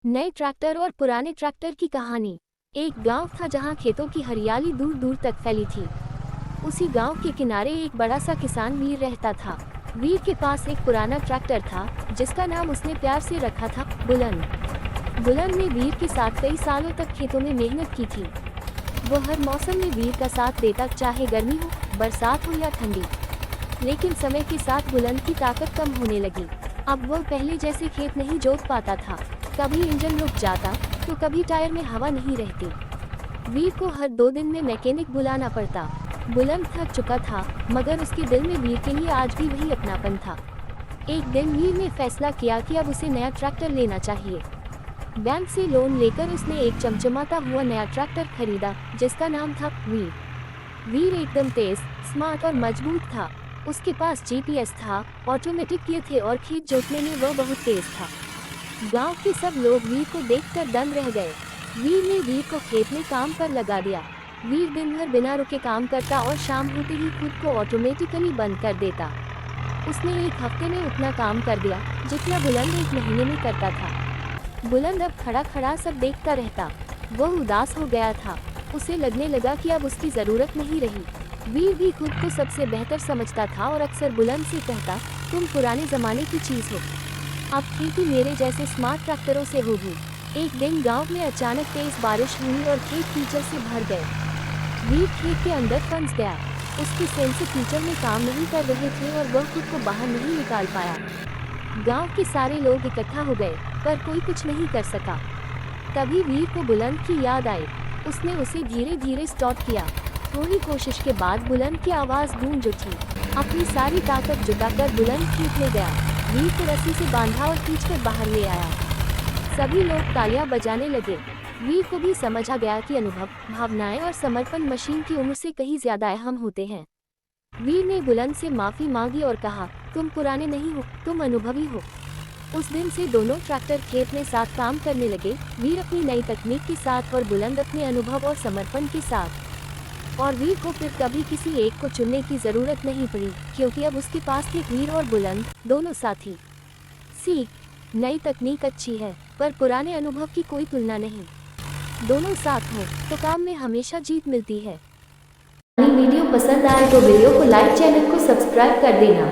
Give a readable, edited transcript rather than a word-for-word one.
नए ट्रैक्टर और पुराने ट्रैक्टर की कहानी। एक गांव था जहां खेतों की हरियाली दूर दूर तक फैली थी। उसी गांव के किनारे एक बड़ा सा किसान वीर रहता था। वीर के पास एक पुराना ट्रैक्टर था जिसका नाम उसने प्यार से रखा था बुलंद। बुलंद ने वीर के साथ कई सालों तक खेतों में मेहनत की थी। वो हर मौसम में वीर का साथ देता, चाहे गर्मी हो, बरसात हो या ठंडी। लेकिन समय के साथ बुलंद की ताकत कम होने लगी। अब वह पहले जैसे खेत नहीं जोत पाता था। कभी इंजन रुक जाता तो कभी टायर में हवा नहीं रहती। वीर को हर 2 दिन में मैकेनिक बुलाना पड़ता। बुलंद थक चुका था, मगर उसके दिल में वीर के लिए आज भी वही अपनापन था। एक दिन वीर ने फैसला किया कि अब उसे नया ट्रैक्टर लेना चाहिए। बैंक से लोन लेकर उसने एक चमचमाता हुआ नया ट्रैक्टर खरीदा जिसका नाम था वीर। वीर एकदम तेज, स्मार्ट और मजबूत था। उसके पास जीपीएस था, ऑटोमेटिक गियर थे और खेत जोतने में वह बहुत तेज था। गांव के सब लोग वीर को देखकर दंग रह गए। वीर ने वीर को खेत में काम पर लगा दिया। वीर दिन भर बिना रुके काम करता और शाम होते ही खुद को ऑटोमेटिकली बंद कर देता। उसने एक हफ्ते में उतना काम कर दिया जितना बुलंद एक महीने में करता था। बुलंद अब खड़ा खड़ा सब देखता रहता। वह उदास हो गया था। उसे लगने लगा कि अब उसकी ज़रूरत नहीं रही। वीर भी खुद को सबसे बेहतर समझता था और अक्सर बुलंद से कहता, तुम पुराने ज़माने की चीज़ हो, अब खेती मेरे जैसे स्मार्ट ट्रैक्टरों से होगी। एक दिन गांव में अचानक तेज बारिश हुई और खेत कीचड़ से भर गए। वीर खेत के अंदर फंस गया। उसके सेंसर कीचड़ में काम नहीं कर रहे थे और वह खुद को बाहर नहीं निकाल पाया। गांव के सारे लोग इकट्ठा हो गए पर कोई कुछ नहीं कर सका। तभी वीर को बुलंद की याद आई। उसने उसे धीरे धीरे स्टॉप किया। थोड़ी कोशिश के बाद बुलंद की आवाज़ गूंज उठी। अपनी सारी ताकत जुटाकर बुलंद खेत में गया। वीर को रस्सी से बांधा और खींचकर बाहर ले आया। सभी लोग तालियां बजाने लगे। वीर को भी समझ आ गया कि अनुभव, भावनाएं और समर्पण मशीन की उम्र से कहीं ज्यादा अहम होते हैं। वीर ने बुलंद से माफी मांगी और कहा, तुम पुराने नहीं हो, तुम अनुभवी हो। उस दिन से दोनों ट्रैक्टर खेत में साथ काम करने लगे। वीर अपनी नई तकनीक के साथ और बुलंद अपने अनुभव और समर्पण के साथ। और वीर को फिर कभी किसी एक को चुनने की जरूरत नहीं पड़ी, क्योंकि अब उसके पास थे वीर और बुलंद, दोनों साथी। सीख, नई तकनीक अच्छी है पर पुराने अनुभव की कोई तुलना नहीं। दोनों साथ हो तो काम में हमेशा जीत मिलती है। वीडियो पसंद आए तो वीडियो को लाइक, चैनल को सब्सक्राइब कर देना।